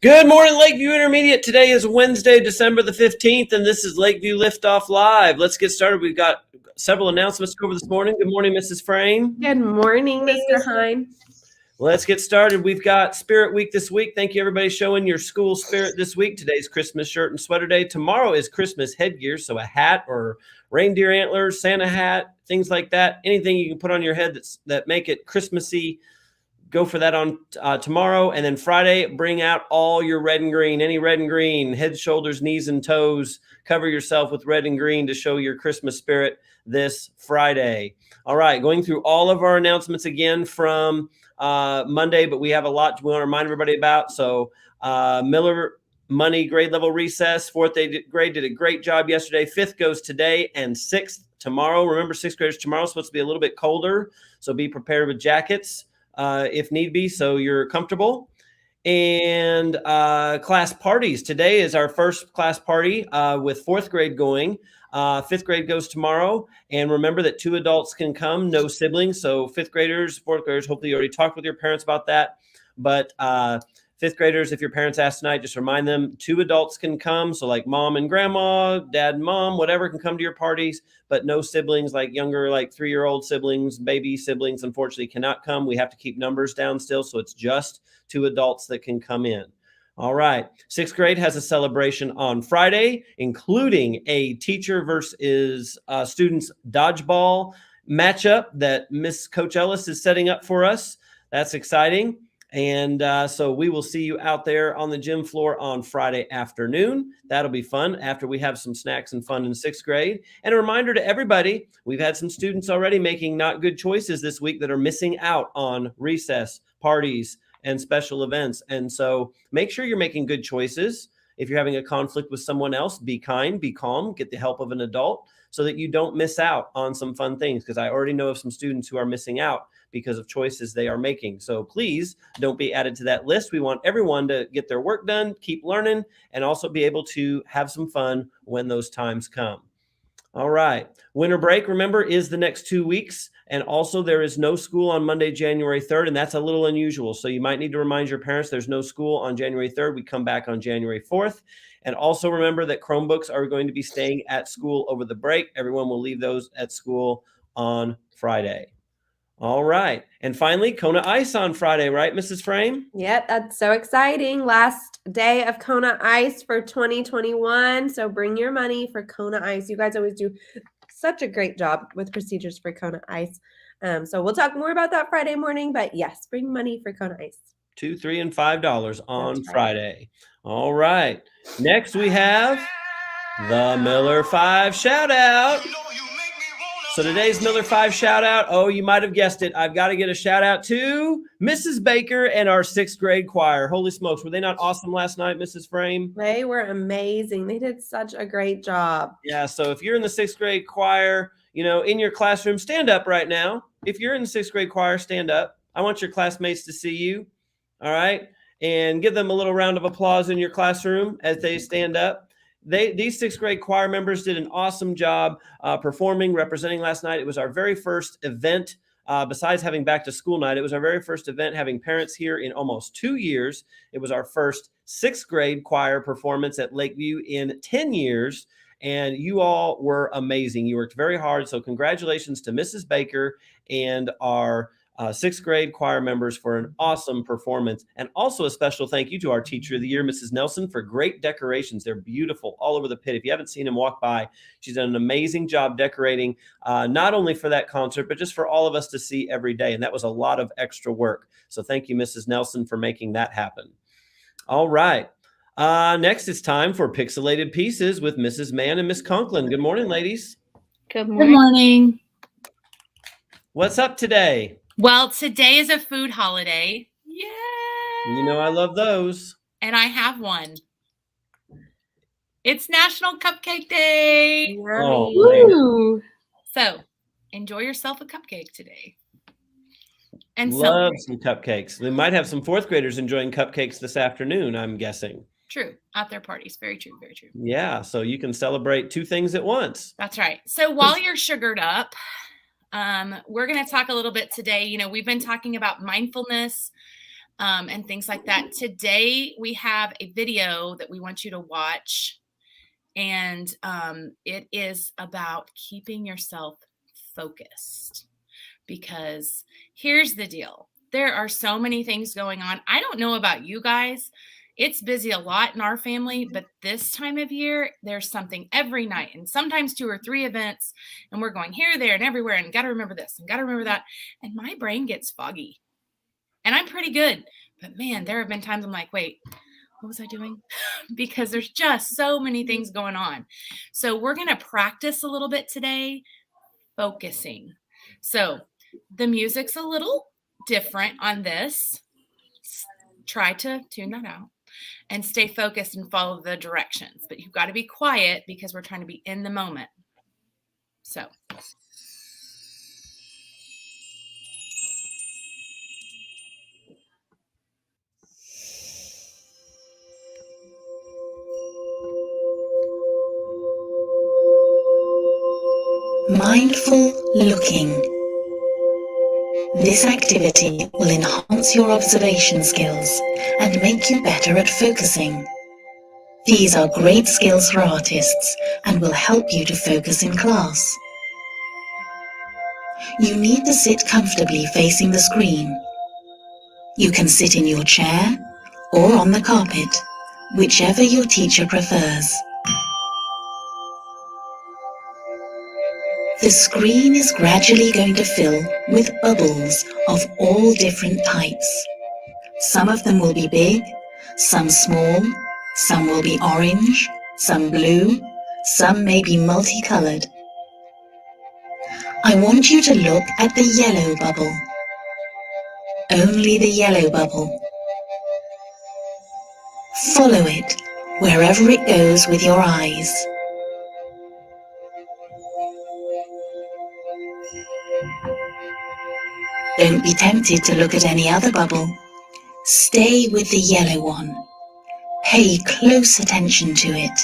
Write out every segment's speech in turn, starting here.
Good morning, Lakeview Intermediate. Today is Wednesday, December the 15th, and this is Lakeview Liftoff Live. Let's get started. We've got several announcements to go over this morning. Good morning, Mrs. Frame. Good morning, Mr. Hine. Let's get started. We've got Spirit Week this week. Thank you, everybody, showing your school spirit this week. Today's Christmas shirt and sweater day. Tomorrow is Christmas headgear, so a hat or reindeer antlers, Santa hat, things like that. Anything you can put on your head that make it Christmassy. Go for that on tomorrow. And then Friday, bring out all your red and green, any red and green, head, shoulders, knees, and toes. Cover yourself with red and green to show your Christmas spirit this Friday. All right, going through all of our announcements again from Monday, but we have a lot we want to remind everybody about. So Miller Money grade level recess, fourth grade did a great job yesterday. Fifth goes today and sixth tomorrow. Remember, sixth graders tomorrow is supposed to be a little bit colder, so be prepared with jackets if need be, so you're comfortable. And class parties. Today is our first class party with fourth grade going. Fifth grade goes tomorrow. And remember that 2 adults can come, no siblings. So fifth graders, fourth graders, hopefully you already talked with your parents about that. But fifth graders, if your parents ask tonight, just remind them 2 adults can come. So like mom and grandma, dad and mom, whatever can come to your parties, but no siblings, like younger, like 3-year-old siblings, baby siblings, unfortunately cannot come. We have to keep numbers down still. So it's just 2 adults that can come in. All right. Sixth grade has a celebration on Friday, including a teacher versus students dodgeball matchup that Miss Coach Ellis is setting up for us. That's exciting. And so we will see you out there on the gym floor on Friday afternoon. That'll be fun after we have some snacks and fun in sixth grade. And a reminder to everybody, we've had some students already making not good choices this week that are missing out on recess, parties, and special events. And so make sure you're making good choices. If you're having a conflict with someone else, be kind, be calm, get the help of an adult so that you don't miss out on some fun things. Because I already know of some students who are missing out because of choices they are making. So please don't be added to that list. We want everyone to get their work done, keep learning, and also be able to have some fun when those times come. All right. Winter break, remember, is the next 2 weeks. And also there is no school on Monday, January 3rd, and that's a little unusual. So you might need to remind your parents there's no school on January 3rd. We come back on January 4th. And also remember that Chromebooks are going to be staying at school over the break. Everyone will leave those at school on Friday. All right. And finally, Kona Ice on Friday, right, Mrs. Frame? Yep, that's so exciting. Last day of Kona Ice for 2021. So bring your money for Kona Ice. You guys always do such a great job with procedures for Kona Ice. So we'll talk more about that Friday morning. But yes, bring money for Kona Ice. $2, $3, and $5 on Friday. All right. Next, we have the Miller 5 shout out. So today's Miller 5 shout out. Oh, you might have guessed it. I've got to get a shout out to Mrs. Baker and our 6th grade choir. Holy smokes. Were they not awesome last night, Mrs. Frame? They were amazing. They did such a great job. Yeah. So if you're in the 6th grade choir, in your classroom, stand up right now. If you're in the 6th grade choir, stand up. I want your classmates to see you. All right. And give them a little round of applause in your classroom as they stand up. These 6th grade choir members did an awesome job performing, representing last night. It was our very first event, besides having back to school night. It was our very first event having parents here in almost 2 years. It was our first 6th grade choir performance at Lakeview in 10 years. And you all were amazing. You worked very hard. So congratulations to Mrs. Baker and our 6th grade choir members for an awesome performance. And also a special thank you to our teacher of the year, Mrs. Nelson, for great decorations. They're beautiful all over the pit. If you haven't seen them, walk by. She's done an amazing job decorating, not only for that concert, but just for all of us to see every day. And that was a lot of extra work. So thank you, Mrs. Nelson, for making that happen. All right. Next, it's time for Pixelated Pieces with Mrs. Mann and Miss Conklin. Good morning, ladies. Good morning. Good morning. What's up today? Well, today is a food holiday. Yay! You know I love those. And I have one. It's National Cupcake Day. Oh, so enjoy yourself a cupcake today. And love some cupcakes. We might have some 4th graders enjoying cupcakes this afternoon, I'm guessing. True. At their parties. Very true. Very true. Yeah. So you can celebrate 2 things at once. That's right. So while you're sugared up, we're going to talk a little bit today. We've been talking about mindfulness, and things like that. Today, we have a video that we want you to watch, and it is about keeping yourself focused. Because here's the deal. There are so many things going on. I don't know about you guys. It's busy a lot in our family, but this time of year, there's something every night and sometimes 2 or 3 events, and we're going here, there, and everywhere, and got to remember this and got to remember that. And my brain gets foggy. And I'm pretty good, but man, there have been times I'm like, wait, what was I doing? Because there's just so many things going on. So we're going to practice a little bit today, focusing. So the music's a little different on this. Try to tune that out and stay focused and follow the directions. But you've got to be quiet because we're trying to be in the moment. So. Mindful looking. This activity will enhance your observation skills and make you better at focusing. These are great skills for artists and will help you to focus in class. You need to sit comfortably facing the screen. You can sit in your chair or on the carpet, whichever your teacher prefers. The screen is gradually going to fill with bubbles of all different types. Some of them will be big, some small, some will be orange, some blue, some may be multicolored. I want you to look at the yellow bubble. Only the yellow bubble. Follow it wherever it goes with your eyes. Don't be tempted to look at any other bubble. Stay with the yellow one. Pay close attention to it.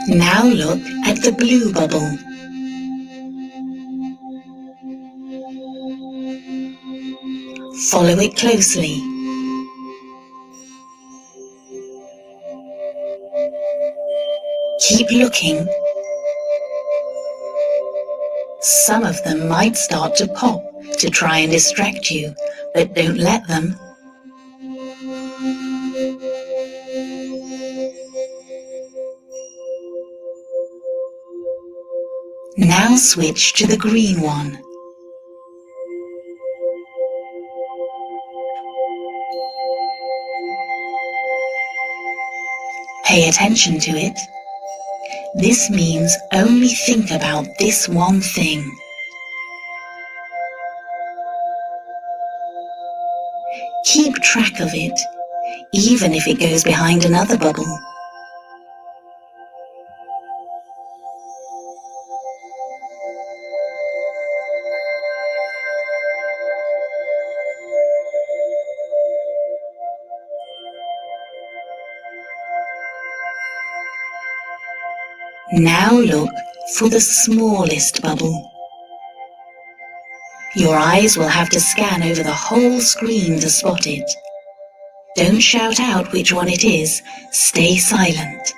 Now look at the blue bubble. Follow it closely. Keep looking. Some of them might start to pop to try and distract you, but don't let them. Now switch to the green one. Pay attention to it. This means only think about this one thing. Keep track of it, even if it goes behind another bubble. Now look for the smallest bubble. Your eyes will have to scan over the whole screen to spot it. Don't shout out which one it is. Stay silent.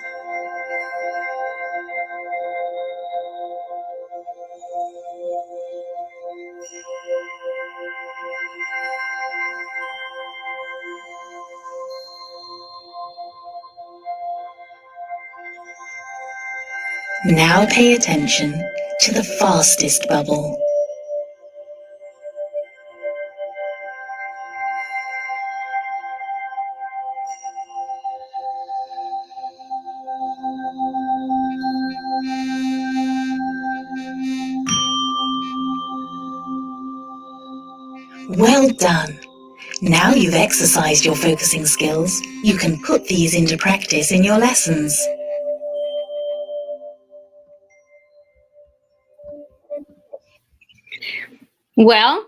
Now pay attention to the fastest bubble. Well done! Now you've exercised your focusing skills, you can put these into practice in your lessons. Well,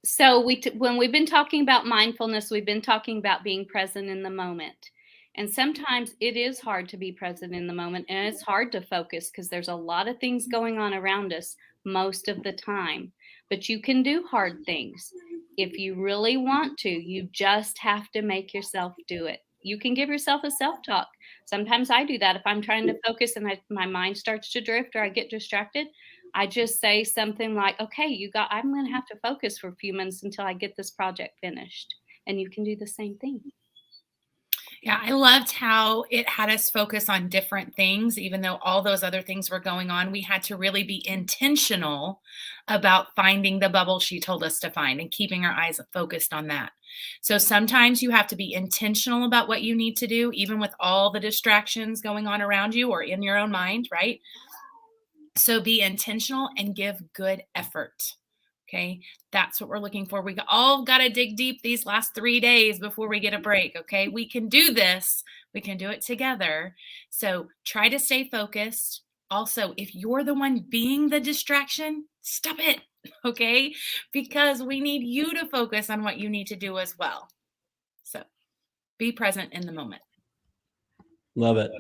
So when we've been talking about mindfulness, we've been talking about being present in the moment. And sometimes it is hard to be present in the moment, and it's hard to focus because there's a lot of things going on around us most of the time. But you can do hard things. If you really want to, you just have to make yourself do it. You can give yourself a self-talk. Sometimes I do that if I'm trying to focus and my mind starts to drift or I get distracted. I just say something like, okay, I'm going to have to focus for a few minutes until I get this project finished. And you can do the same thing. Yeah, I loved how it had us focus on different things, even though all those other things were going on. We had to really be intentional about finding the bubble she told us to find and keeping our eyes focused on that. So sometimes you have to be intentional about what you need to do, even with all the distractions going on around you or in your own mind, right? So be intentional and give good effort. Okay, that's what we're looking for. We all got to dig deep these last 3 days before we get a break. Okay, we can do this. We can do it together. So try to stay focused. Also, if you're the one being the distraction, stop it. Okay, because we need you to focus on what you need to do as well. So be present in the moment. Love it.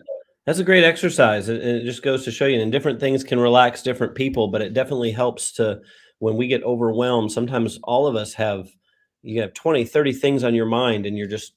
That's a great exercise. It just goes to show you, and different things can relax different people, but it definitely helps to, when we get overwhelmed, sometimes all of us you have 20, 30 things on your mind and you're just,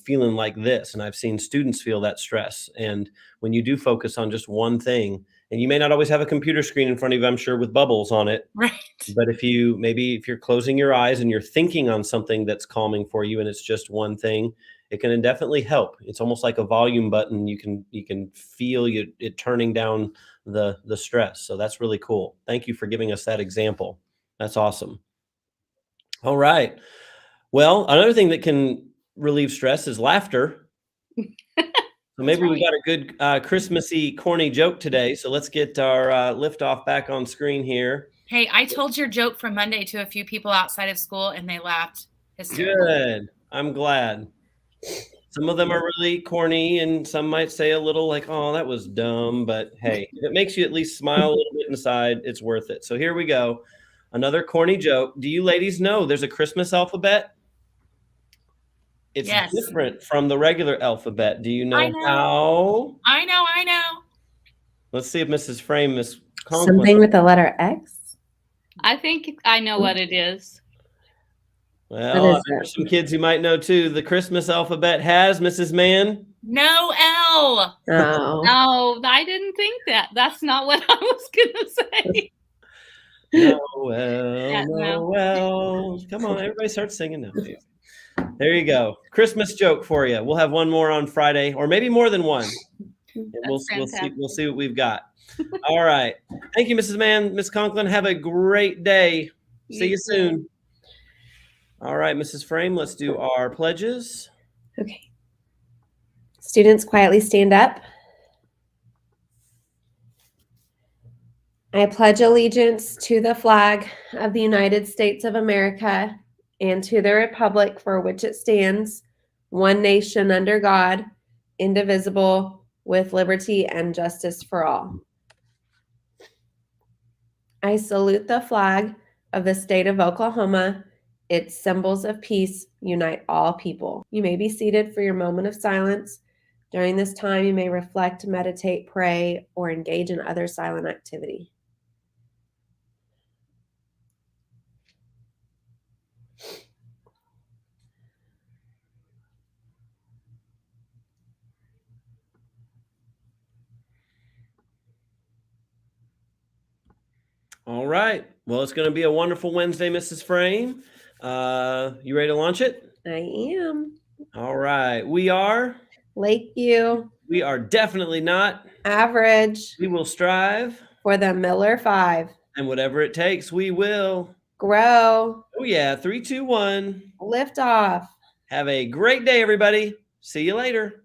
feeling like this. And I've seen students feel that stress. And when you do focus on just one thing, and you may not always have a computer screen in front of you, I'm sure, with bubbles on it. Right. But if you're closing your eyes and you're thinking on something that's calming for you and it's just one thing, it can definitely help. It's almost like a volume button. You can feel it turning down the stress. So that's really cool. Thank you for giving us that example. That's awesome. All right. Well, another thing that can relieve stress is laughter. So maybe we got a good Christmassy corny joke today. So let's get our liftoff back on screen here. Hey, I told your joke from Monday to a few people outside of school and they laughed hysterically. Good. I'm glad. Some of them are really corny and some might say a little like, oh, that was dumb. But hey, if it makes you at least smile a little bit inside, it's worth it. So here we go. Another corny joke. Do you ladies know there's a Christmas alphabet? It's different from the regular alphabet. Do you know how? I know. Let's see if Mrs. Frame, Miss Conklin. Something with the letter X? I think I know what it is. Well, there's some kids who might know too. The Christmas alphabet has, Mrs. Mann? No L. Oh. No, I didn't think that. That's not what I was going to say. Noel. Come on, everybody start singing now. There you go. Christmas joke for you. We'll have one more on Friday, or maybe more than one. And we'll see what we've got. All right. Thank you, Mrs. Mann. Miss Conklin, have a great day. See you soon. All right, Mrs. Frame, let's do our pledges. Okay. Students, quietly stand up. I pledge allegiance to the flag of the United States of America and to the republic for which it stands, one nation under God, indivisible, with liberty and justice for all. I salute the flag of the state of Oklahoma. Its symbols of peace unite all people. You may be seated for your moment of silence. During this time, you may reflect, meditate, pray, or engage in other silent activity. All right. Well, it's going to be a wonderful Wednesday, Mrs. Frame. You ready to launch it? I am. All right. We are Lakeview. We are definitely not Average. We will strive For the Miller 5. And whatever it takes, we will Grow. Oh yeah. 3, 2, 1. Lift off. Have a great day, everybody. See you later.